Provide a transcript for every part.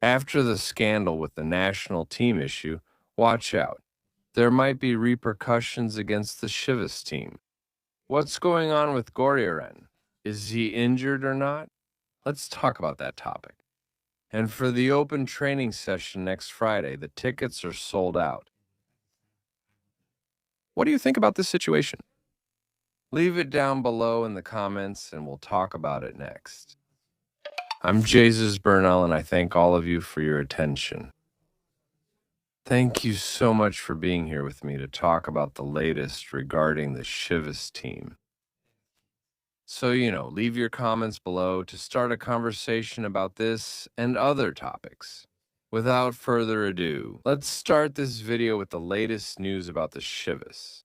After the scandal with the national team issue, watch out. There might be repercussions against the Chivas team. What's going on with Gorriarán? Is he injured or not? Let's talk about that topic. And for the open training session next Friday, the tickets are sold out. What do you think about this situation? Leave it down below in the comments and we'll talk about it next. I'm Jesus Bernal and I thank all of you for your attention. Thank you so much for being here with me to talk about the latest regarding the Chivas team. So, leave your comments below to start a conversation about this and other topics. Without further ado, let's start this video with the latest news about the Chivas.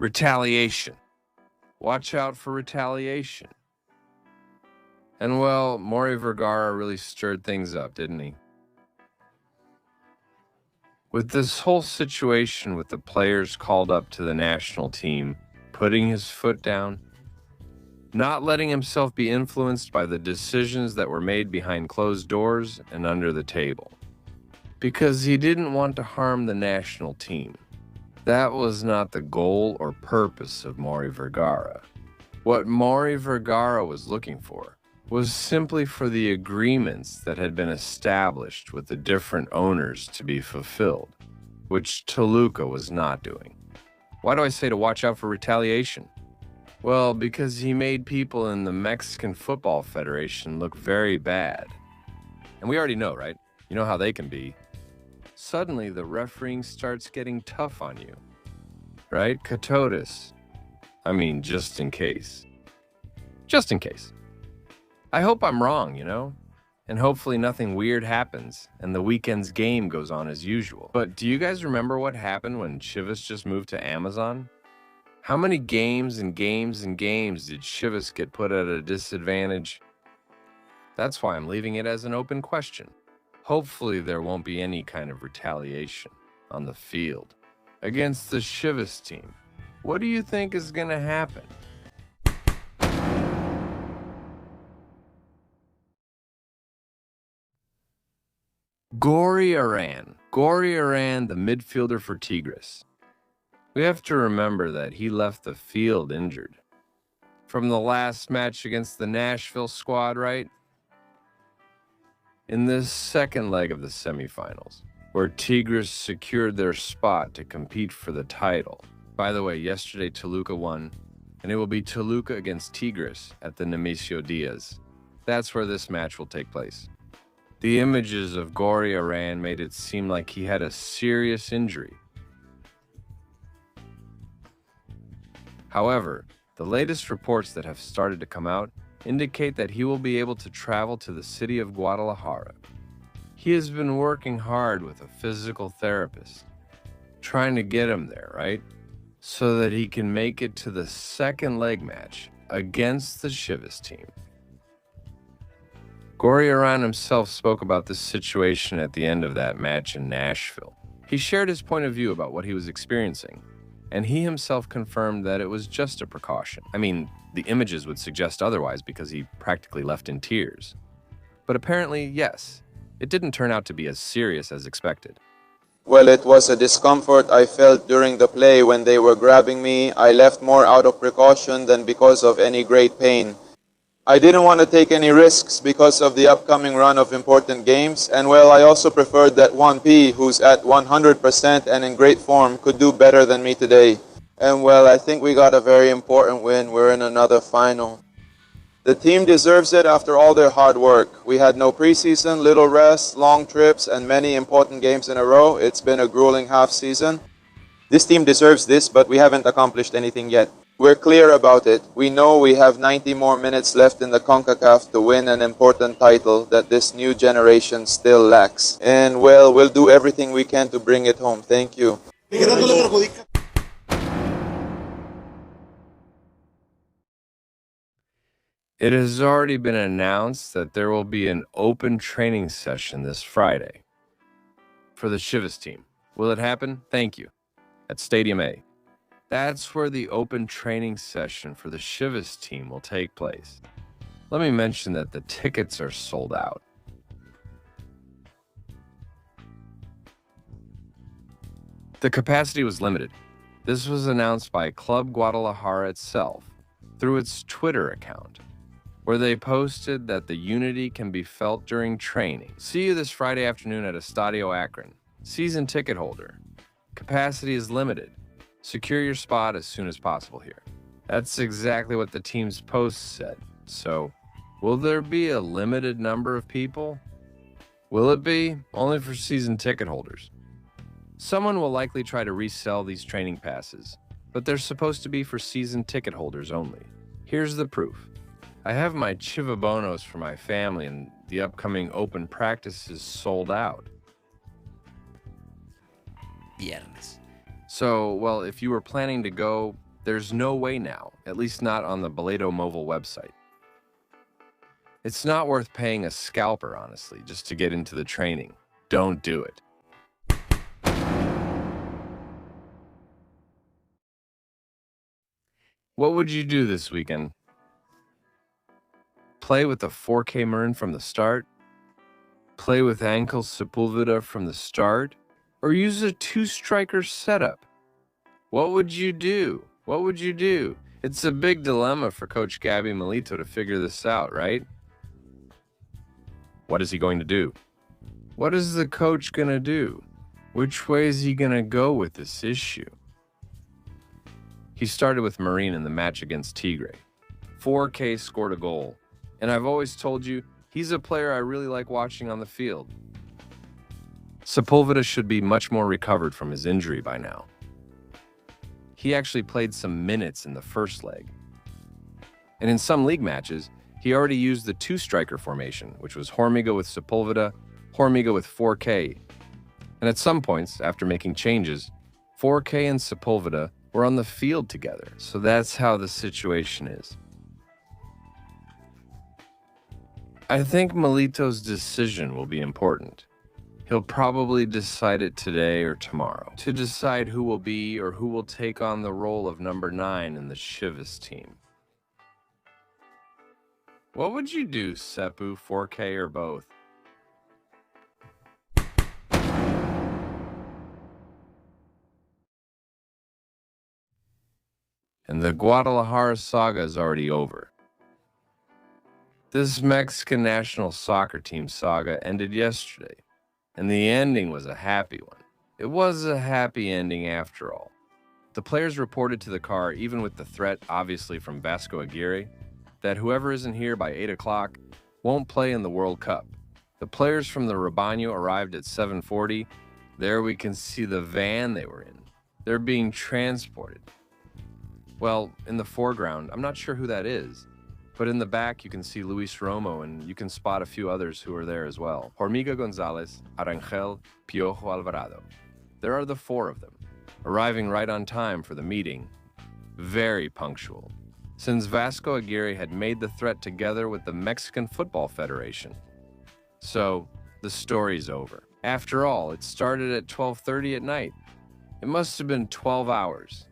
Retaliation. Watch out for retaliation. And well, Maury Vergara really stirred things up, didn't he? With this whole situation with the players called up to the national team, putting his foot down, not letting himself be influenced by the decisions that were made behind closed doors and under the table. Because he didn't want to harm the national team. That was not the goal or purpose of Maury Vergara. What Maury Vergara was looking for was simply for the agreements that had been established with the different owners to be fulfilled, which Toluca was not doing. Why do I say to watch out for retaliation? Well, because he made people in the Mexican Football Federation look very bad. And we already know, right? You know how they can be. Suddenly, the refereeing starts getting tough on you. Right? Catotis. I mean, just in case. Just in case. I hope I'm wrong, And hopefully nothing weird happens, and the weekend's game goes on as usual. But do you guys remember what happened when Chivas just moved to Amazon? How many games and games and games did Chivas get put at a disadvantage? That's why I'm leaving it as an open question. Hopefully there won't be any kind of retaliation on the field against the Chivas team. What do you think is going to happen? Gorriarán, the midfielder for Tigres. We have to remember that he left the field injured. From the last match against the Nashville squad, right? In this second leg of the semifinals, where Tigres secured their spot to compete for the title. By the way, yesterday Toluca won, and it will be Toluca against Tigres at the Nemesio Diaz. That's where this match will take place. The images of Gorriarán made it seem like he had a serious injury. However, the latest reports that have started to come out indicate that he will be able to travel to the city of Guadalajara. He has been working hard with a physical therapist, trying to get him there, right? So that he can make it to the second leg match against the Chivas team. Gorriarán himself spoke about this situation at the end of that match in Nashville. He shared his point of view about what he was experiencing, and he himself confirmed that it was just a precaution. I mean, the images would suggest otherwise because he practically left in tears. But apparently, yes, it didn't turn out to be as serious as expected. Well, it was a discomfort I felt during the play when they were grabbing me. I left more out of precaution than because of any great pain. I didn't want to take any risks because of the upcoming run of important games. And well, I also preferred that 1P, who's at 100% and in great form, could do better than me today. And well, I think we got a very important win. We're in another final. The team deserves it after all their hard work. We had no preseason, little rest, long trips, and many important games in a row. It's been a grueling half season. This team deserves this, but we haven't accomplished anything yet. We're clear about it. We know we have 90 more minutes left in the CONCACAF to win an important title that this new generation still lacks. And well, we'll do everything we can to bring it home. Thank you. It has already been announced that there will be an open training session this Friday for the Chivas team. Will it happen? Thank you. At Stadium A. That's where the open training session for the Chivas team will take place. Let me mention that the tickets are sold out. The capacity was limited. This was announced by Club Guadalajara itself through its Twitter account, where they posted that the unity can be felt during training. See you this Friday afternoon at Estadio Akron. Season ticket holder. Capacity is limited. Secure your spot as soon as possible here. That's exactly what the team's post said. So, will there be a limited number of people? Will it be? Only for season ticket holders. Someone will likely try to resell these training passes, but they're supposed to be for season ticket holders only. Here's the proof. I have my Chivabonos for my family, and the upcoming open practice is sold out. Viernes. So, well, if you were planning to go, there's no way now, at least not on the Boleto Mobile website. It's not worth paying a scalper, honestly, just to get into the training. Don't do it. What would you do this weekend? Play with the 4K Marin from the start? Play with Ankle Sepulveda from the start? Or use a two-striker setup? What would you do? What would you do? It's a big dilemma for Coach Gabby Milito to figure this out, right? What is he going to do? What is the coach going to do? Which way is he going to go with this issue? He started with Marin in the match against Tigre. 4K scored a goal. And I've always told you, he's a player I really like watching on the field. Sepulveda should be much more recovered from his injury by now. He actually played some minutes in the first leg. And in some league matches, he already used the two-striker formation, which was Hormiga with Sepulveda, Hormiga with 4K. And at some points, after making changes, 4K and Sepulveda were on the field together. So that's how the situation is. I think Milito's decision will be important. He'll probably decide it today or tomorrow to decide who will be or who will take on the role of number 9 in the Chivas team. What would you do, Seppu, 4K, or both? And the Guadalajara saga is already over. This Mexican national soccer team saga ended yesterday. And the ending was a happy one. It was a happy ending after all. The players reported to the car, even with the threat, obviously from Vasco Aguirre, that whoever isn't here by 8 o'clock won't play in the World Cup. The players from the Rebaño arrived at 7:40. There we can see the van they were in. They're being transported. Well, in the foreground, I'm not sure who that is, but in the back, you can see Luis Romo, and you can spot a few others who are there as well. Hormiga Gonzalez, Arangel, Piojo Alvarado. There are the 4 of them, arriving right on time for the meeting. Very punctual, since Vasco Aguirre had made the threat together with the Mexican Football Federation. So, the story's over. After all, it started at 12:30 at night. It must have been 12 hours.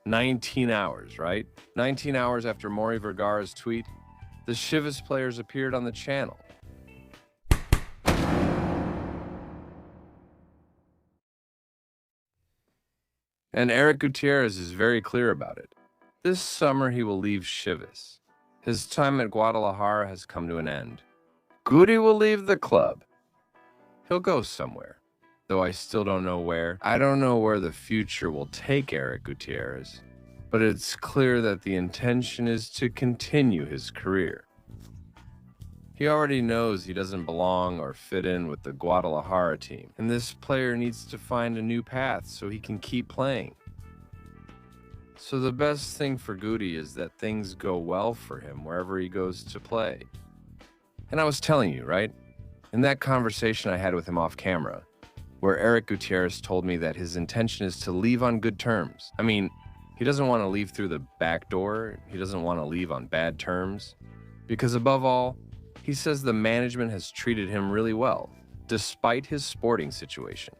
19 hours, right? 19 hours after Maury Vergara's tweet, the Chivas players appeared on the channel. And Erick Gutierrez is very clear about it. This summer he will leave Chivas. His time at Guadalajara has come to an end. Guti will leave the club. He'll go somewhere, though I still don't know where. I don't know where the future will take Erick Gutierrez, but it's clear that the intention is to continue his career. He already knows he doesn't belong or fit in with the Guadalajara team, and this player needs to find a new path so he can keep playing. So the best thing for Guti is that things go well for him wherever he goes to play. And I was telling you, right? In that conversation I had with him off camera, where Erick Gutierrez told me that his intention is to leave on good terms. I mean, he doesn't want to leave through the back door. He doesn't want to leave on bad terms. Because above all, he says the management has treated him really well, despite his sporting situation.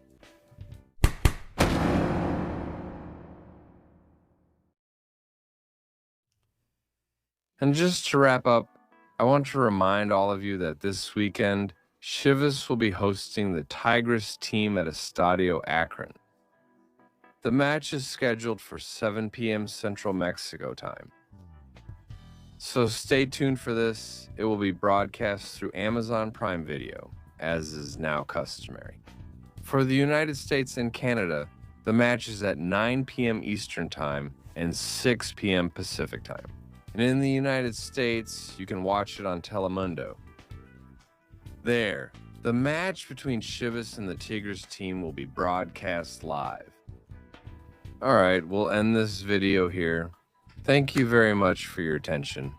And just to wrap up, I want to remind all of you that this weekend, Chivas will be hosting the Tigres team at Estadio Akron. The match is scheduled for 7 p.m. Central Mexico time. So stay tuned for this. It will be broadcast through Amazon Prime Video, as is now customary. For the United States and Canada, the match is at 9 p.m. Eastern Time and 6 p.m. Pacific Time. And in the United States, you can watch it on Telemundo. There, the match between Chivas and the Tigres team will be broadcast live. All right, we'll end this video here. Thank you very much for your attention.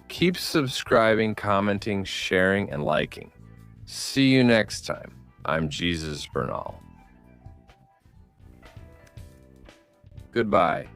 Keep subscribing, commenting, sharing, and liking. See you next time. I'm Jesus Bernal. Goodbye.